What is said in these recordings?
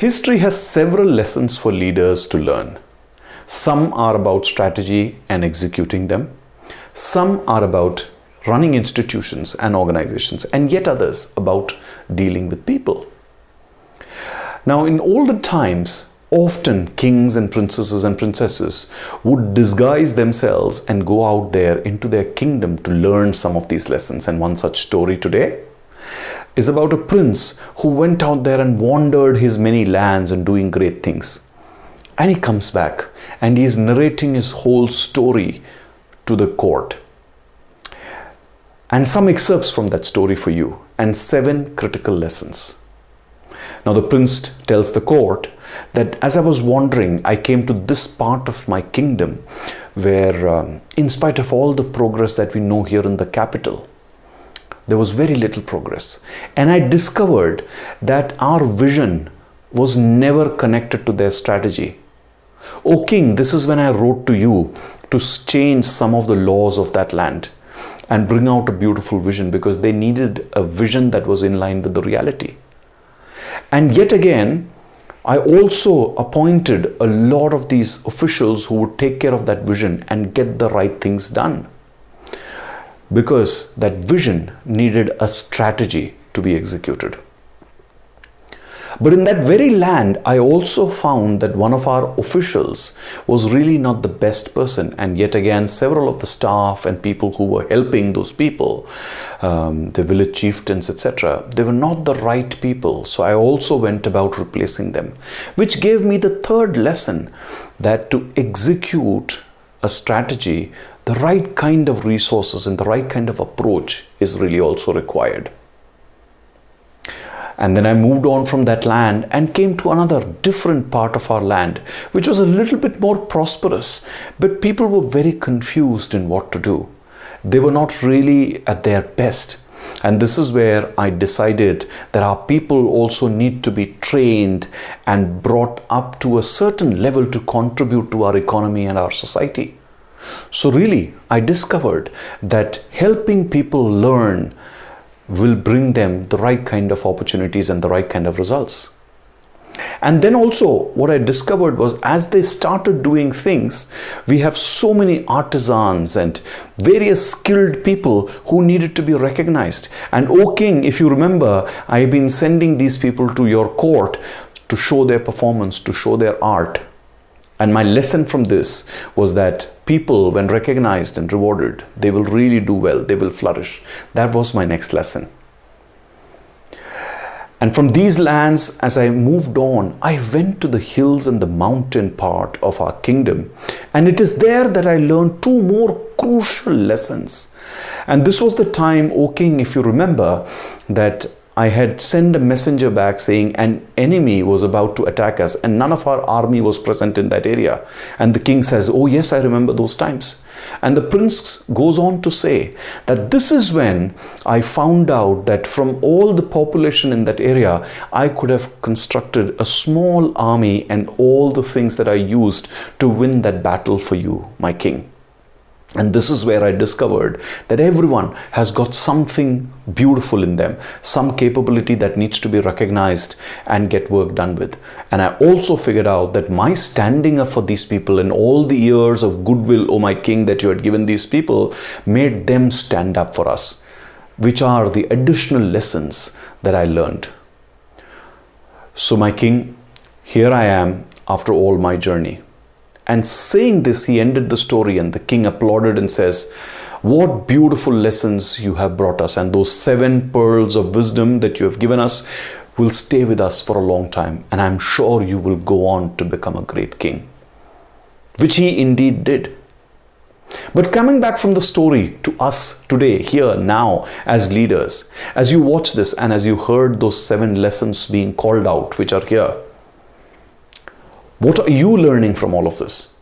History has several lessons for leaders to learn. Some are about strategy and executing them. Some are about running institutions and organizations, and yet others about dealing with people. Now, in olden times, often kings and princesses and princesses would disguise themselves and go out there into their kingdom to learn some of these lessons. And one such story today is about a prince who went out there and wandered his many lands and doing great things. And he comes back and he is narrating his whole story to the court. And some excerpts from that story for you, and 7 critical lessons. Now the prince tells the court that as I was wandering, I came to this part of my kingdom where in spite of all the progress that we know here in the capital, there was very little progress. And I discovered that our vision was never connected to their strategy. O king, this is when I wrote to you to change some of the laws of that land and bring out a beautiful vision, because they needed a vision that was in line with the reality. And yet again, I also appointed a lot of these officials who would take care of that vision and get the right things done, because that vision needed a strategy to be executed. But in that very land, I also found that one of our officials was really not the best person. And yet again, several of the staff and people who were helping those people, the village chieftains, etc., they were not the right people. So I also went about replacing them, which gave me the third lesson, that to execute a strategy, the right kind of resources and the right kind of approach is really also required. And then I moved on from that land and came to another different part of our land, which was a little bit more prosperous, but people were very confused in what to do. They were not really at their best. And this is where I decided that our people also need to be trained and brought up to a certain level to contribute to our economy and our society. So really, I discovered that helping people learn will bring them the right kind of opportunities and the right kind of results. And then also what I discovered was, as they started doing things, we have so many artisans and various skilled people who needed to be recognized. And O king, if you remember, I have been sending these people to your court to show their performance, to show their art. And my lesson from this was that people, when recognized and rewarded, they will really do well, they will flourish. That was my next lesson. And from these lands, as I moved on, I went to the hills and the mountain part of our kingdom. And it is there that I learned 2 more crucial lessons. And this was the time, O king, if you remember, that I had sent a messenger back saying an enemy was about to attack us and none of our army was present in that area. And the king says, oh yes, I remember those times. And the prince goes on to say that this is when I found out that from all the population in that area, I could have constructed a small army and all the things that I used to win that battle for you, my king. And this is where I discovered that everyone has got something beautiful in them, some capability that needs to be recognized and get work done with. And I also figured out that my standing up for these people and all the years of goodwill, O my king, that you had given these people made them stand up for us, which are the additional lessons that I learned. So my king, here I am after all my journey. And saying this, he ended the story and the king applauded and says, what beautiful lessons you have brought us, and those 7 pearls of wisdom that you have given us will stay with us for a long time, and I'm sure you will go on to become a great king. Which he indeed did. But coming back from the story to us today, here, now, as leaders, as you watch this and as you heard those 7 lessons being called out, which are here, what are you learning from all of this?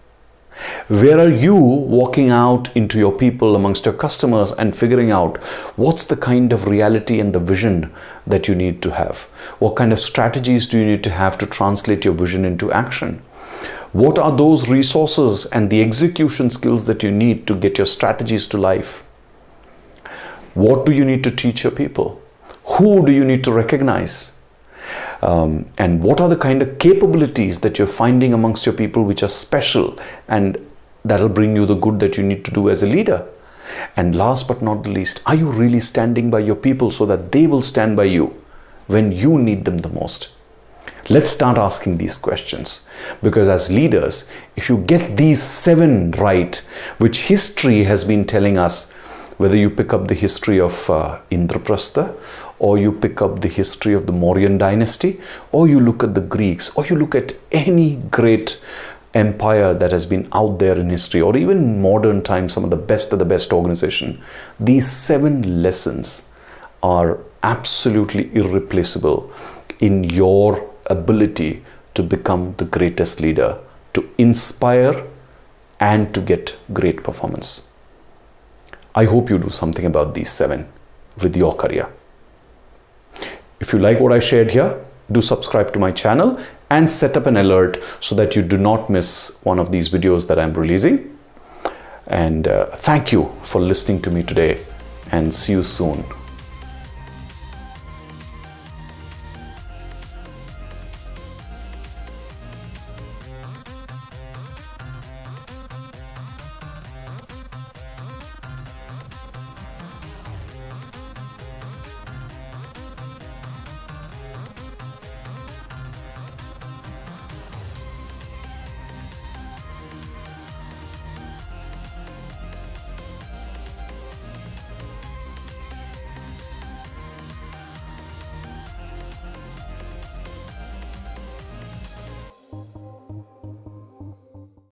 Where are you walking out into your people, amongst your customers, and figuring out what's the kind of reality and the vision that you need to have? What kind of strategies do you need to have to translate your vision into action? What are those resources and the execution skills that you need to get your strategies to life? What do you need to teach your people? Who do you need to recognize? And what are the kind of capabilities that you're finding amongst your people which are special, and that'll bring you the good that you need to do as a leader. And last but not the least, are you really standing by your people so that they will stand by you when you need them the most? Let's start asking these questions, because as leaders, if you get these 7 right, which history has been telling us, whether you pick up the history of Indraprastha, or you pick up the history of the Mauryan dynasty, or you look at the Greeks, or you look at any great empire that has been out there in history, or even in modern times, some of the best organization, these 7 lessons are absolutely irreplaceable in your ability to become the greatest leader, to inspire and to get great performance. I hope you do something about these 7 with your career. If you like what I shared here, do subscribe to my channel and set up an alert so that you do not miss one of these videos that I'm releasing. And thank you for listening to me today, and see you soon